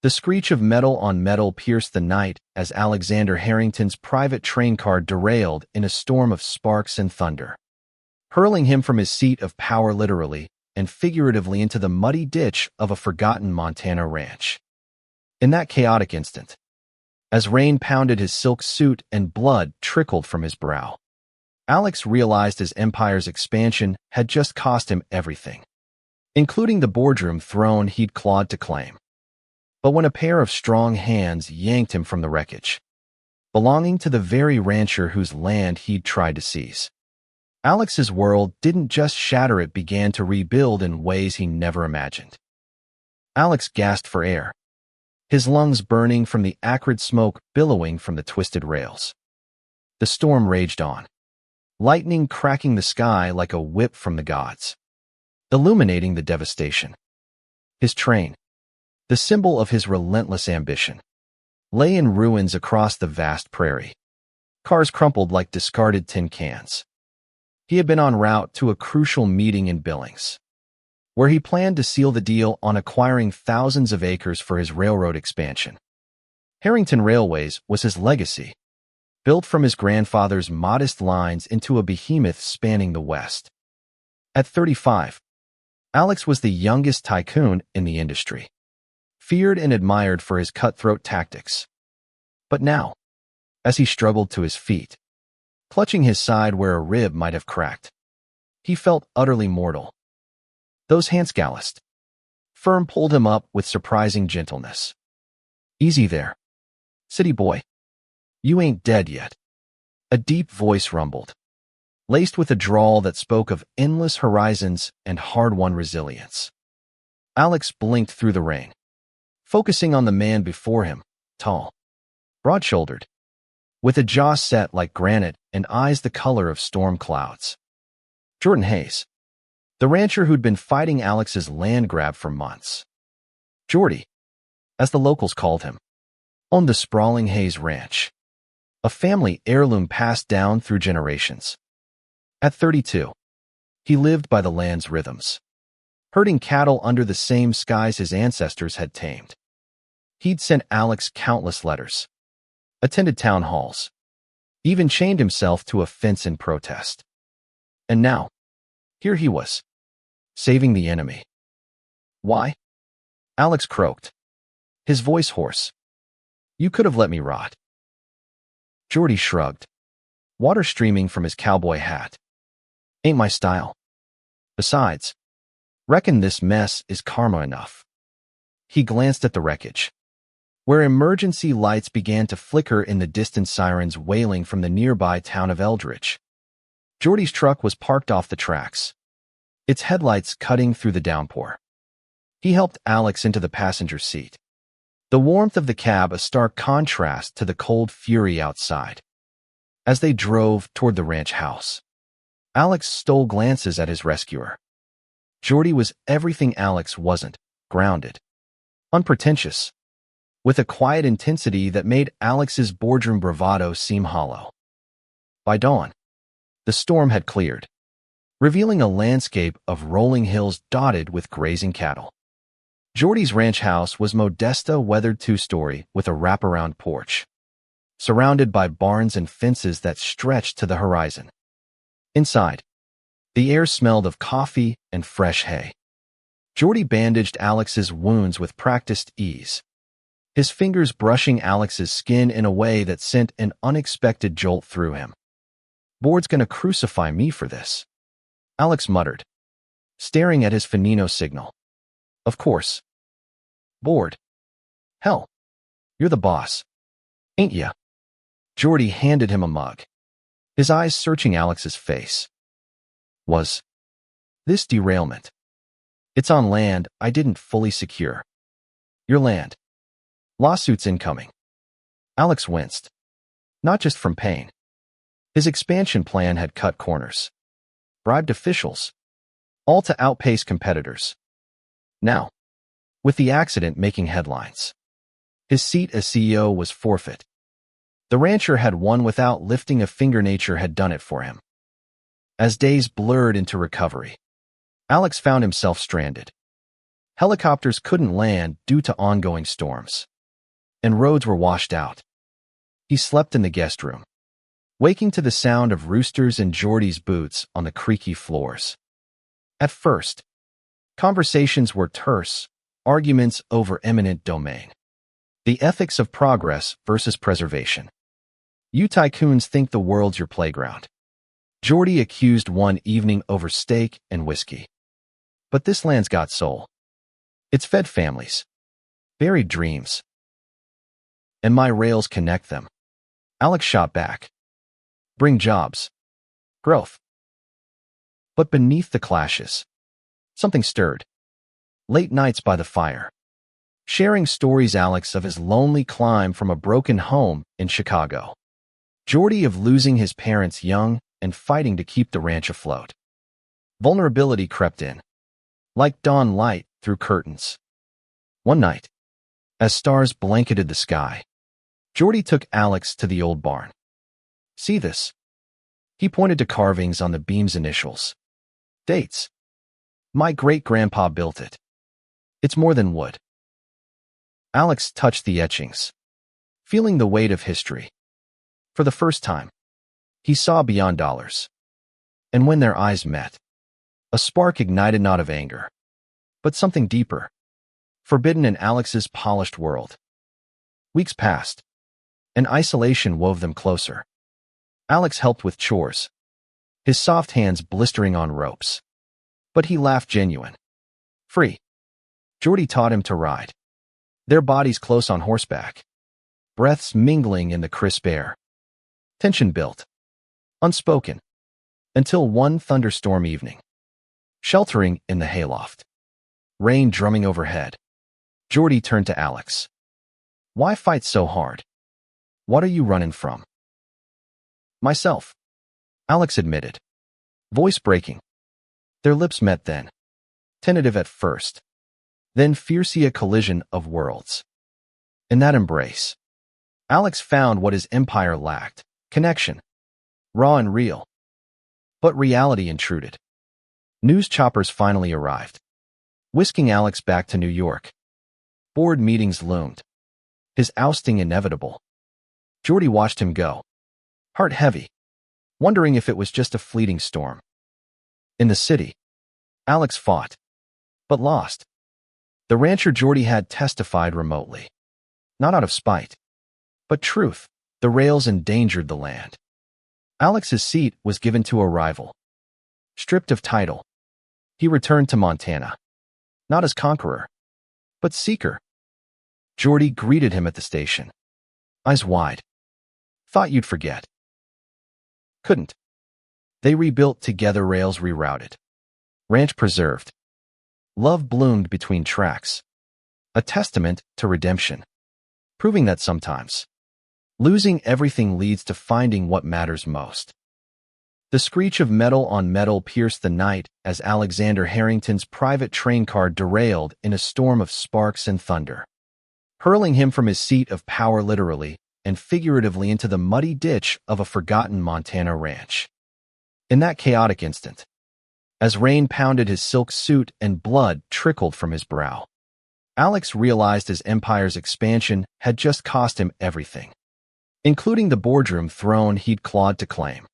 The screech of metal on metal pierced the night as Alexander Harrington's private train car derailed in a storm of sparks and thunder, hurling him from his seat of power literally and figuratively into the muddy ditch of a forgotten Montana ranch. In that chaotic instant, as rain pounded his silk suit and blood trickled from his brow, Alex realized his empire's expansion had just cost him everything, including the boardroom throne he'd clawed to claim. But when a pair of strong hands yanked him from the wreckage, belonging to the very rancher whose land he'd tried to seize, Alex's world didn't just shatter, it began to rebuild in ways he never imagined. Alex gasped for air, his lungs burning from the acrid smoke billowing from the twisted rails. The storm raged on, lightning cracking the sky like a whip from the gods, illuminating the devastation. His train, the symbol of his relentless ambition, lay in ruins across the vast prairie. Cars crumpled like discarded tin cans. He had been en route to a crucial meeting in Billings, where he planned to seal the deal on acquiring thousands of acres for his railroad expansion. Harrington Railways was his legacy, built from his grandfather's modest lines into a behemoth spanning the West. At 35, Alex was the youngest tycoon in the industry, feared and admired for his cutthroat tactics. But now, as he struggled to his feet, clutching his side where a rib might have cracked, he felt utterly mortal. Those hands calloused. Firm pulled him up with surprising gentleness. "Easy there, city boy. You ain't dead yet." A deep voice rumbled, laced with a drawl that spoke of endless horizons and hard-won resilience. Alex blinked through the rain, focusing on the man before him, tall, broad-shouldered, with a jaw set like granite and eyes the color of storm clouds. Jordan Hayes, the rancher who'd been fighting Alex's land grab for months. Jordy, as the locals called him, owned the sprawling Hayes Ranch, a family heirloom passed down through generations. At 32, he lived by the land's rhythms, herding cattle under the same skies his ancestors had tamed. He'd sent Alex countless letters, attended town halls, even chained himself to a fence in protest. And now, here he was, saving the enemy. "Why?" Alex croaked, his voice hoarse. "You could have let me rot." Jordy shrugged, water streaming from his cowboy hat. "Ain't my style. Besides, reckon this mess is karma enough." He glanced at the wreckage, where emergency lights began to flicker in the distant sirens wailing from the nearby town of Eldridge. Jordy's truck was parked off the tracks, its headlights cutting through the downpour. He helped Alex into the passenger seat, the warmth of the cab a stark contrast to the cold fury outside. As they drove toward the ranch house, Alex stole glances at his rescuer. Jordy was everything Alex wasn't: grounded, unpretentious, with a quiet intensity that made Alex's boardroom bravado seem hollow. By dawn, the storm had cleared, revealing a landscape of rolling hills dotted with grazing cattle. Jordy's ranch house was Modesta weathered two-story with a wraparound porch, surrounded by barns and fences that stretched to the horizon. Inside, the air smelled of coffee and fresh hay. Jordy bandaged Alex's wounds with practiced ease, his fingers brushing Alex's skin in a way that sent an unexpected jolt through him. "Board's gonna crucify me for this," Alex muttered, staring at his Finino signal. "Of course. Board. Hell, you're the boss, ain't ya?" Jordy handed him a mug, his eyes searching Alex's face. "Was this derailment? It's on land I didn't fully secure. Your land. Lawsuits incoming." Alex winced, not just from pain. His expansion plan had cut corners, bribed officials, all to outpace competitors. Now, with the accident making headlines, his seat as CEO was forfeit. The rancher had won without lifting a finger. Nature had done it for him. As days blurred into recovery, Alex found himself stranded, Helicopters couldn't land due to ongoing storms, and roads were washed out. He slept in the guest room, waking to the sound of roosters and Geordie's boots on the creaky floors. At first, conversations were terse, arguments over eminent domain. The ethics of progress versus preservation. You tycoons think the world's your playground. Geordie accused one evening over steak and whiskey. But this land's got soul. It's fed families, buried dreams, and my rails connect them. Alex shot back. Bring jobs, growth. But beneath the clashes, something stirred. Late nights by the fire, sharing stories Alex of his lonely climb from a broken home in Chicago. Geordie of losing his parents young and fighting to keep the ranch afloat. Vulnerability crept in, like dawn light through curtains. One night, as stars blanketed the sky, Geordie took Alex to the old barn. See this? He pointed to carvings on the beam's initials. Dates. My great-grandpa built it. It's more than wood. Alex touched the etchings, feeling the weight of history. For the first time, he saw beyond dollars. And when their eyes met, a spark ignited not of anger, but something deeper, forbidden in Alex's polished world. Weeks passed, and isolation wove them closer. Alex helped with chores, his soft hands blistering on ropes. But he laughed genuine. Free. Geordie taught him to ride, their bodies close on horseback, breaths mingling in the crisp air. Tension built, unspoken, until one thunderstorm evening. Sheltering in the hayloft, rain drumming overhead, Geordie turned to Alex. Why fight so hard? What are you running from? Myself, Alex admitted, voice breaking. Their lips met then, tentative at first, then fiercely a collision of worlds. In that embrace, Alex found what his empire lacked, connection, raw and real. But reality intruded. News choppers finally arrived, whisking Alex back to New York. Board meetings loomed, his ousting inevitable. Geordie watched him go, heart heavy, wondering if it was just a fleeting storm. In the city, Alex fought, but lost. The rancher Geordie had testified remotely, not out of spite, but truth. The rails endangered the land. Alex's seat was given to a rival. Stripped of title, he returned to Montana, not as conqueror, but seeker. Geordie greeted him at the station, eyes wide. Thought you'd forget. Couldn't. They rebuilt together, rails rerouted, ranch preserved. Love bloomed between tracks, a testament to redemption, proving that sometimes losing everything leads to finding what matters most. The screech of metal on metal pierced the night as Alexander Harrington's private train car derailed in a storm of sparks and thunder, hurling him from his seat of power literally and figuratively into the muddy ditch of a forgotten Montana ranch. In that chaotic instant, as rain pounded his silk suit and blood trickled from his brow, Alex realized his empire's expansion had just cost him everything, including the boardroom throne he'd clawed to claim.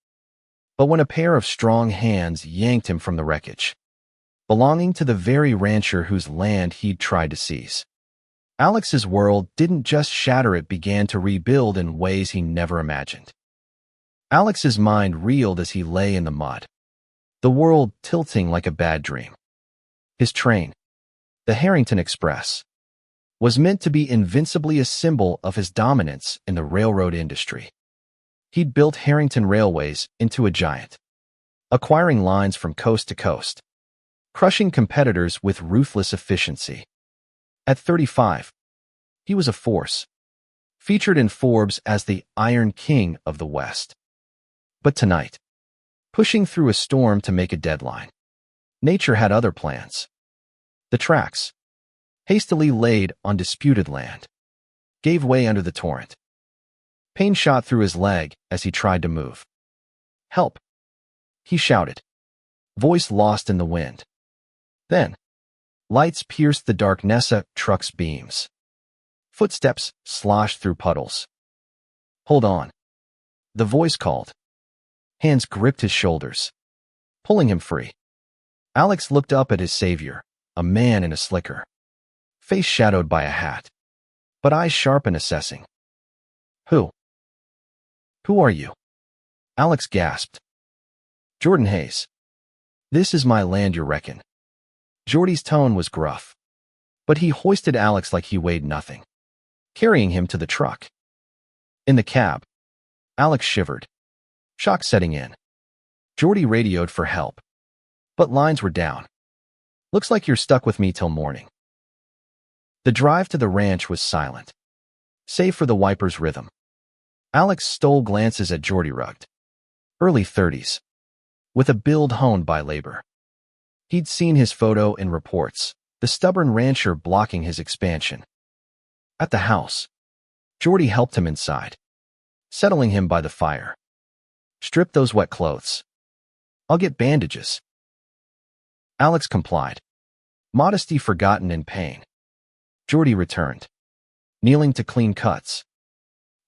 But when a pair of strong hands yanked him from the wreckage, belonging to the very rancher whose land he'd tried to seize, Alex's world didn't just shatter, it began to rebuild in ways he never imagined. Alex's mind reeled as he lay in the mud, the world tilting like a bad dream. His train, the Harrington Express, was meant to be invincibly a symbol of his dominance in the railroad industry. He'd built Harrington Railways into a giant, acquiring lines from coast to coast, crushing competitors with ruthless efficiency. At 35, he was a force, featured in Forbes as the Iron King of the West. But tonight, pushing through a storm to make a deadline, nature had other plans. The tracks, hastily laid on disputed land, gave way under the torrent. Pain shot through his leg as he tried to move. Help! He shouted, voice lost in the wind. Then, Lights pierced the darkness of truck's beams. Footsteps sloshed through puddles. "Hold on," the voice called. Hands gripped his shoulders, pulling him free. Alex looked up at his savior, a man in a slicker, face shadowed by a hat, but eyes sharp and assessing. Who are you?" Alex gasped. "Jordan Hayes. This is my land, you reckon." Jordy's tone was gruff, but he hoisted Alex like he weighed nothing, carrying him to the truck. In the cab, Alex shivered, shock setting in. Jordy radioed for help, but lines were down. "Looks like you're stuck with me till morning." The drive to the ranch was silent, save for the wiper's rhythm. Alex stole glances at Jordy, rugged, early 30s, with a build honed by labor. He'd seen his photo in reports, the stubborn rancher blocking his expansion. At the house, Jordy helped him inside, settling him by the fire. "Strip those wet clothes. I'll get bandages." Alex complied, modesty forgotten in pain. Jordy returned, kneeling to clean cuts.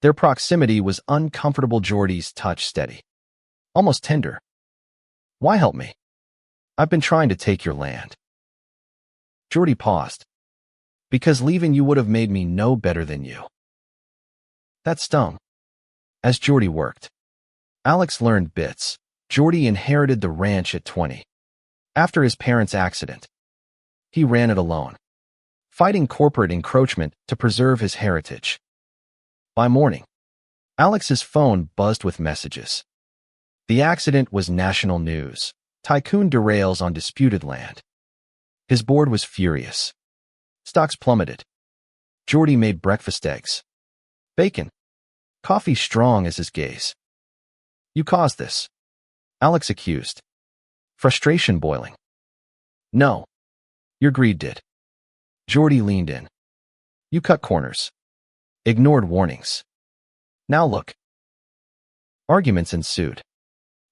Their proximity was uncomfortable, Jordy's touch steady, almost tender. "Why help me? I've been trying to take your land." Jordy paused. "Because leaving you would have made me no better than you." That stung. As Jordy worked, Alex learned bits. Jordy inherited the ranch at 20. After his parents' accident, he ran it alone, fighting corporate encroachment to preserve his heritage. By morning, Alex's phone buzzed with messages. The accident was national news. Tycoon derails on disputed land. His board was furious. Stocks plummeted. Jordy made breakfast eggs, bacon, coffee strong as his gaze. "You caused this," Alex accused, frustration boiling. "No, your greed did." Jordy leaned in. "You cut corners, ignored warnings. Now look." Arguments ensued,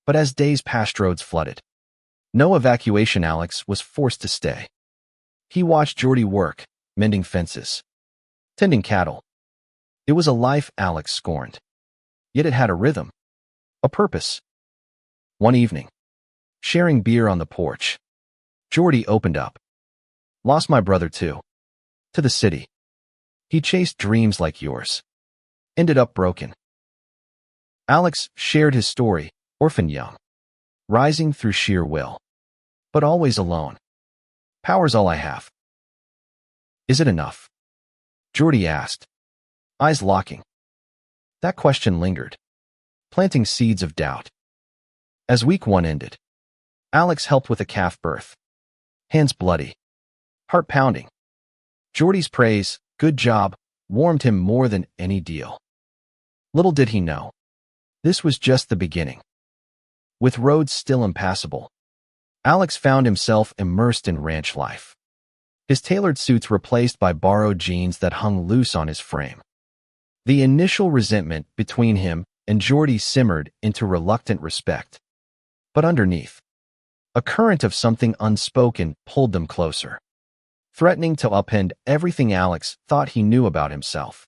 but as days passed, roads flooded. No evacuation. Alex was forced to stay. He watched Jordy work, mending fences, tending cattle. It was a life Alex scorned, yet it had a rhythm, a purpose. One evening, sharing beer on the porch, Jordy opened up. "Lost my brother too. To the city. He chased dreams like yours. Ended up broken." Alex shared his story, orphan young, rising through sheer will, but always alone. "Power's all I have." "Is it enough?" Jordy asked, eyes locking. That question lingered, planting seeds of doubt. As week one ended, Alex helped with a calf birth. Hands bloody, heart pounding. Jordy's praise, "Good job," warmed him more than any deal. Little did he know, this was just the beginning. With roads still impassable, Alex found himself immersed in ranch life. His tailored suits replaced by borrowed jeans that hung loose on his frame. The initial resentment between him and Jordy simmered into reluctant respect. But underneath, a current of something unspoken pulled them closer, threatening to upend everything Alex thought he knew about himself.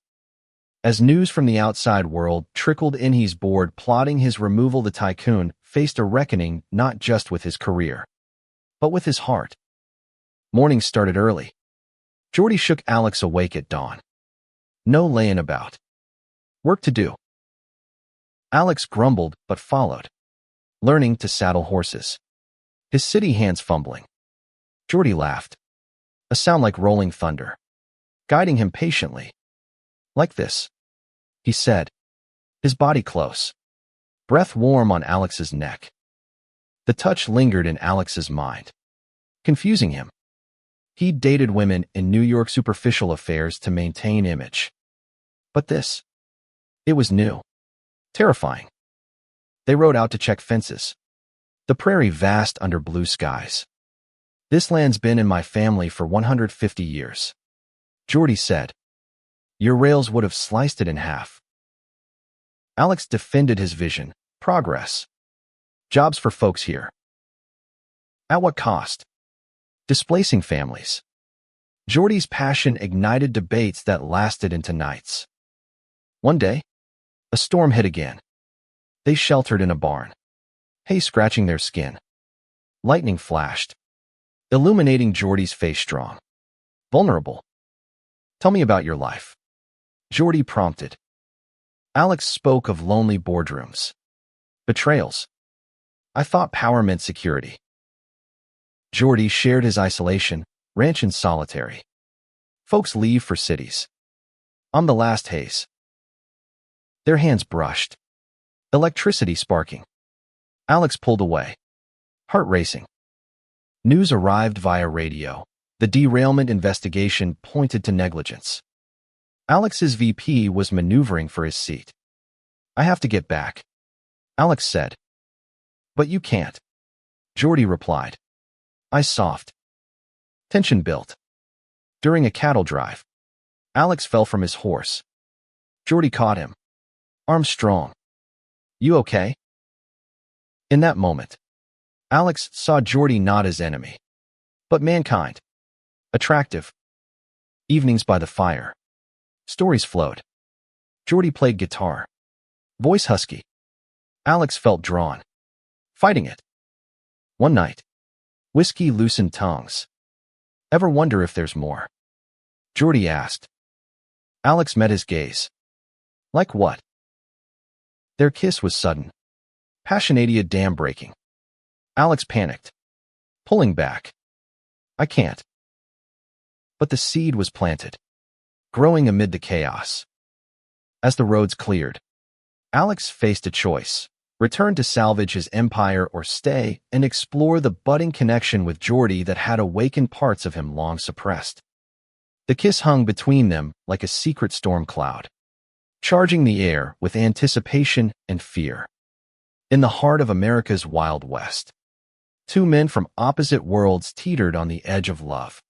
As news from the outside world trickled in, his board plotting his removal, the Tycoon faced a reckoning not just with his career, but with his heart. Mornings started early. Jordy shook Alex awake at dawn. No laying about. Work to do. Alex grumbled but followed, learning to saddle horses, his city hands fumbling. Jordy laughed, a sound like rolling thunder, guiding him patiently. "Like this," he said, his body close, breath warm on Alex's neck. The touch lingered in Alex's mind, confusing him. He'd dated women in New York, superficial affairs to maintain image. But this, it was new, terrifying. They rode out to check fences, the prairie vast under blue skies. "This land's been in my family for 150 years, Jordy said. "Your rails would have sliced it in half." Alex defended his vision, progress, jobs for folks here. At what cost? Displacing families, Jordy's passion ignited debates that lasted into nights. One day, a storm hit again. They sheltered in a barn, hay scratching their skin. Lightning flashed, illuminating Jordy's face strong. Vulnerable. Tell me about your life, Jordy prompted. Alex spoke of lonely boardrooms. Betrayals. I thought power meant security. Jordy shared his isolation, ranch and solitary. Folks leave for cities. I'm the last haze. Their hands brushed. Electricity sparking. Alex pulled away. Heart racing. News arrived via radio. The derailment investigation pointed to negligence. Alex's VP was maneuvering for his seat. I have to get back, Alex said. But you can't, Jordy replied. Eyes soft. Tension built. During a cattle drive, Alex fell from his horse. Jordy caught him. Arms strong. You okay? In that moment, Alex saw Jordy not as enemy, but mankind. Attractive. Evenings by the fire. Stories flowed. Jordy played guitar. Voice husky. Alex felt drawn. Fighting it. One night, whiskey loosened tongues. Ever wonder if there's more? Jordy asked. Alex met his gaze. Like what? Their kiss was sudden. Passionatia dam breaking. Alex panicked. Pulling back. I can't. But the seed was planted, growing amid the chaos. As the roads cleared, Alex faced a choice: return to salvage his empire or stay and explore the budding connection with Jordy that had awakened parts of him long suppressed. The kiss hung between them like a secret storm cloud, charging the air with anticipation and fear. In the heart of America's Wild West, two men from opposite worlds teetered on the edge of love,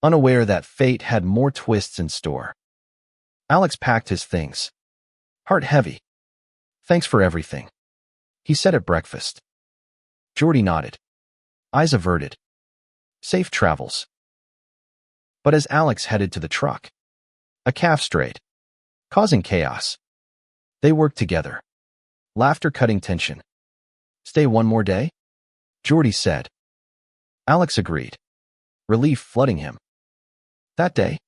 unaware that fate had more twists in store. Alex packed his things, heart heavy. Thanks for everything, he said at breakfast. Jordy nodded, eyes averted. Safe travels. But as Alex headed to the truck, a calf strayed, causing chaos. They worked together, laughter cutting tension. Stay one more day? Jordy said. Alex agreed, relief flooding him. That day,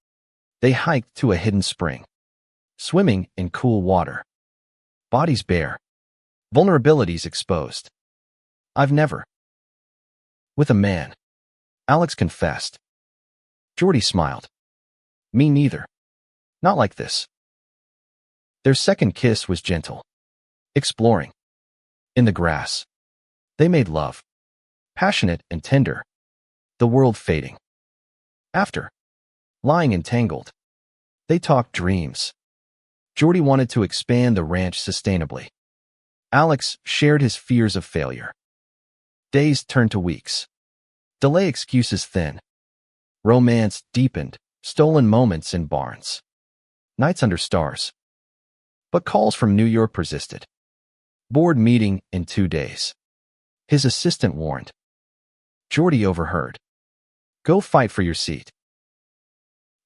they hiked to a hidden spring, swimming in cool water. Bodies bare, vulnerabilities exposed. I've never. With a man, Alex confessed. Jordy smiled. Me neither. Not like this. Their second kiss was gentle, exploring. In the grass, they made love, passionate and tender, the world fading. After, lying entangled, they talked dreams. Jordy wanted to expand the ranch sustainably. Alex shared his fears of failure. Days turned to weeks. Delay excuses thin. Romance deepened, stolen moments in barns. Nights under stars. But calls from New York persisted. Board meeting in 2 days. His assistant warned. Jordy overheard. Go fight for your seat.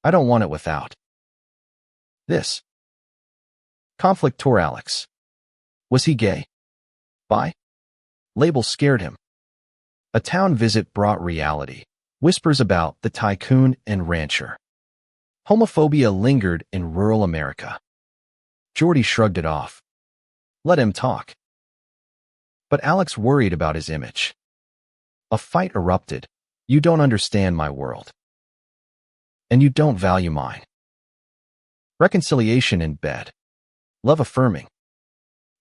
I don't want it without this. Conflict tore Alex. Was he gay? Bi? Labels scared him. A town visit brought reality. Whispers about the tycoon and rancher. Homophobia lingered in rural America. Jordy shrugged it off. Let him talk. But Alex worried about his image. A fight erupted. You don't understand my world. And you don't value mine. Reconciliation in bed. Love affirming.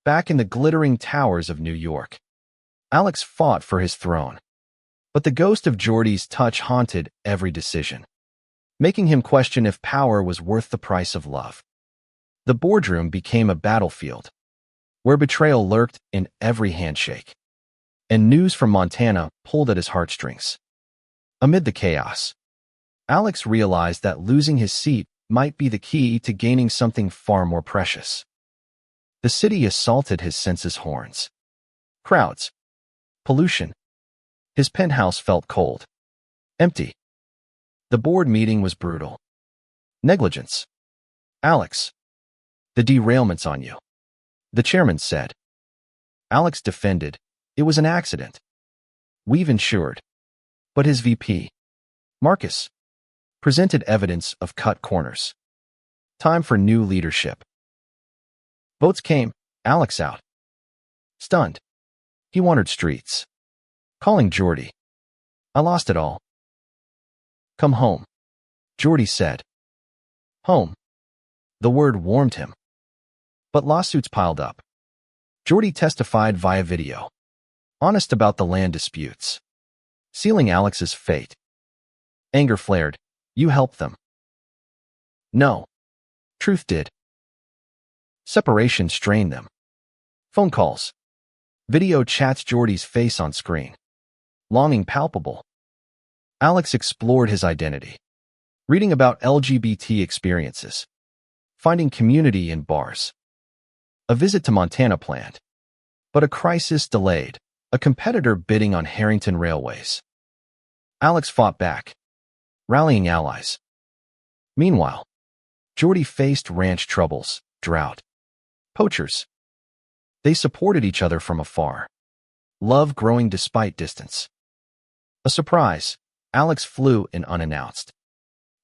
Back in the glittering towers of New York, Alex fought for his throne. But the ghost of Jordy's touch haunted every decision, making him question if power was worth the price of love. The boardroom became a battlefield, where betrayal lurked in every handshake, and news from Montana pulled at his heartstrings. Amid the chaos, Alex realized that losing his seat might be the key to gaining something far more precious. The city assaulted his senses horns. Crowds. Pollution. His penthouse felt cold. Empty. The board meeting was brutal. Negligence. Alex, the derailment's on you, the chairman said. Alex defended. It was an accident. We've insured. But his VP, Marcus, presented evidence of cut corners. Time for new leadership. Votes came. Alex out. Stunned. He wandered streets, calling Jordy. I lost it all. Come home, Jordy said. Home. The word warmed him. But lawsuits piled up. Jordy testified via video, honest about the land disputes, sealing Alex's fate. Anger flared. You helped them. No. Truth did. Separation strained them. Phone calls. Video chats, Jordy's face on screen. Longing palpable. Alex explored his identity, reading about LGBT experiences, finding community in bars. A visit to Montana planned, but a crisis delayed, a competitor bidding on Harrington Railways. Alex fought back, rallying allies. Meanwhile, Jordy faced ranch troubles, drought, poachers. They supported each other from afar, love growing despite distance. A surprise, Alex flew in unannounced,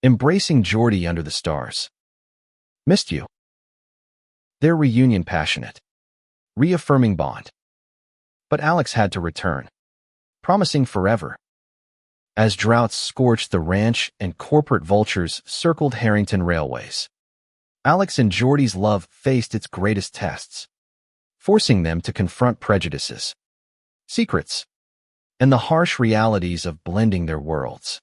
embracing Jordy under the stars. Missed you. Their reunion passionate, reaffirming bond. But Alex had to return, promising forever. As droughts scorched the ranch and corporate vultures circled Harrington Railways, Alex and Jordy's love faced its greatest tests, forcing them to confront prejudices, secrets, and the harsh realities of blending their worlds.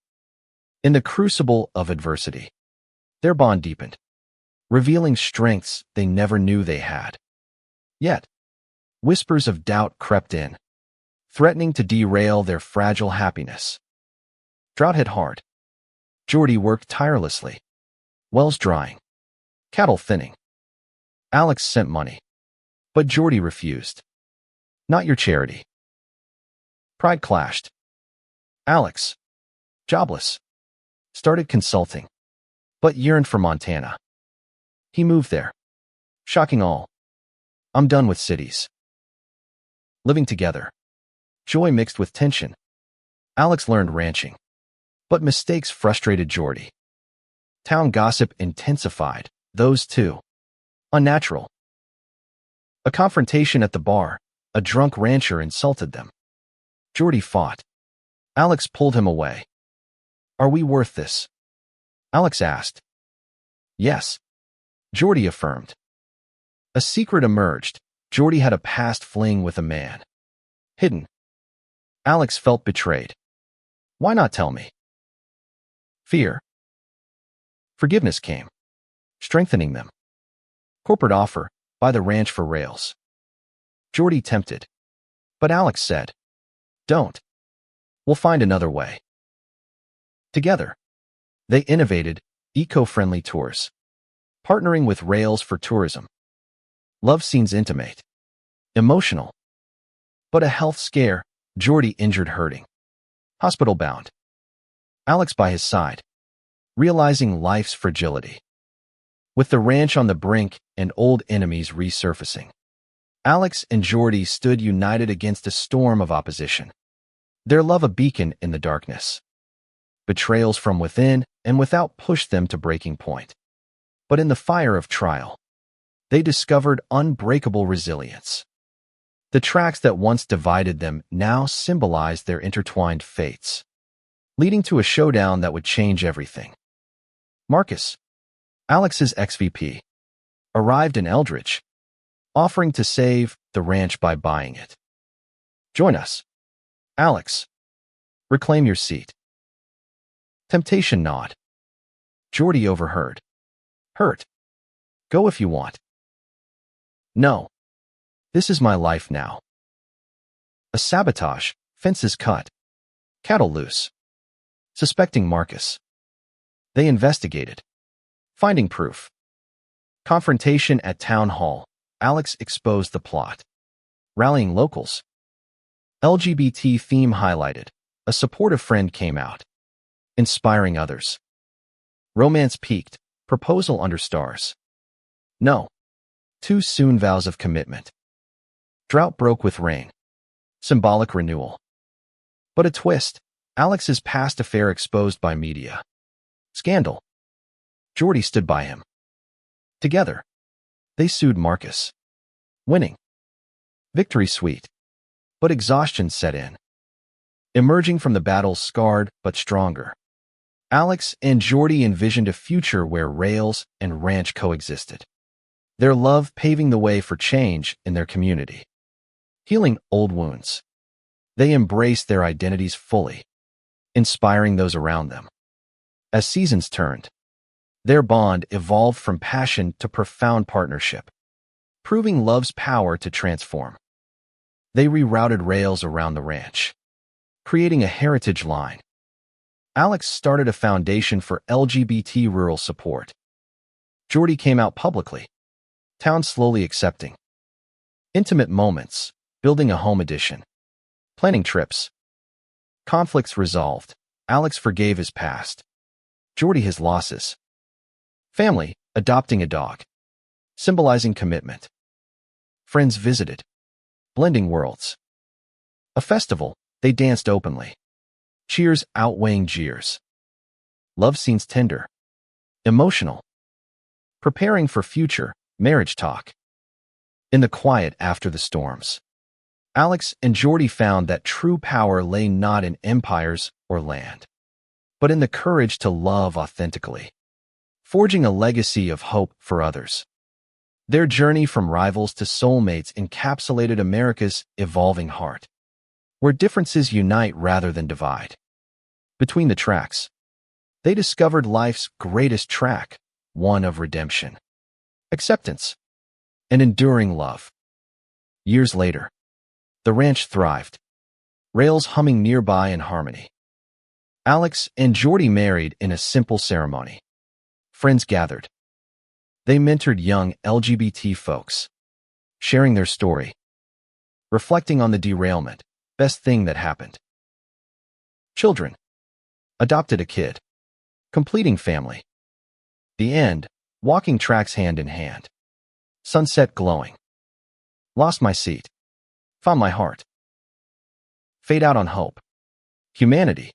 In the crucible of adversity, their bond deepened, revealing strengths they never knew they had. Yet, whispers of doubt crept in, threatening to derail their fragile happiness. Drought hit hard. Jordy worked tirelessly, wells drying, cattle thinning. Alex sent money, but Jordy refused. Not your charity. Pride clashed. Alex, jobless, started consulting, but yearned for Montana. He moved there, shocking all. I'm done with cities. Living together, joy mixed with tension. Alex learned ranching, but mistakes frustrated Jordy. Town gossip intensified, those two. Unnatural. A confrontation at the bar, a drunk rancher insulted them. Jordy fought. Alex pulled him away. Are we worth this? Alex asked. Yes. Jordy affirmed. A secret emerged. Jordy had a past fling with a man. Hidden. Alex felt betrayed. Why not tell me? Fear. Forgiveness came, strengthening them. Corporate offer, buy the ranch for rails. Jordy tempted. But Alex said, don't. We'll find another way. Together, they innovated eco-friendly tours, partnering with Rails for tourism. Love scenes intimate, emotional. But a health scare, Jordy injured hurting. Hospital bound. Alex by his side, realizing life's fragility. With the ranch on the brink and old enemies resurfacing, Alex and Jordy stood united against a storm of opposition. Their love a beacon in the darkness. Betrayals from within and without pushed them to breaking point. But in the fire of trial, they discovered unbreakable resilience. The tracks that once divided them now symbolized their intertwined fates, leading to a showdown that would change everything. Marcus, Alex's ex-VP, arrived in Eldridge, offering to save the ranch by buying it. Join us. Alex, reclaim your seat. Temptation nod. Jordy overheard. Hurt. Go if you want. No. This is my life now. A sabotage, fences cut, cattle loose. Suspecting Marcus. They investigated, finding proof. Confrontation at town hall. Alex exposed the plot. Rallying locals. LGBT theme highlighted. A supportive friend came out. inspiring others. Romance peaked, proposal under stars. No. Too soon vows of commitment. Drought broke with rain. Symbolic renewal. But a twist. Alex's past affair exposed by media. Scandal. Jordy stood by him. Together, they sued Marcus. Winning. Victory sweet. But exhaustion set in. Emerging from the battle scarred but stronger. Alex and Jordy envisioned a future where rails and ranch coexisted. Their love paving the way for change in their community. Healing old wounds. They embraced their identities fully, inspiring those around them. As seasons turned, their bond evolved from passion to profound partnership, proving love's power to transform. They rerouted rails around the ranch, creating a heritage line. Alex started a foundation for LGBT rural support. Jordy came out publicly, town slowly accepting. Intimate moments, building a home edition, planning trips. Conflicts resolved. Alex forgave his past. Jordy his losses. Family, adopting a dog, symbolizing commitment. Friends visited, blending worlds. A festival, they danced openly. Cheers outweighing jeers. Love scenes tender, emotional. Preparing for future marriage talk. In the quiet after the storms, Alex and Jordy found that true power lay not in empires or land, but in the courage to love authentically, forging a legacy of hope for others. Their journey from rivals to soulmates encapsulated America's evolving heart, where differences unite rather than divide. Between the tracks, they discovered life's greatest track, one of redemption, acceptance, and enduring love. Years later, the ranch thrived, rails humming nearby in harmony. Alex and Jordy married in a simple ceremony. Friends gathered. They mentored young LGBT folks, sharing their story, reflecting on the derailment, best thing that happened. Children. Adopted a kid. Completing family. The end. Walking tracks hand in hand. Sunset glowing. Lost my seat. Found my heart. Fade out on hope. Humanity.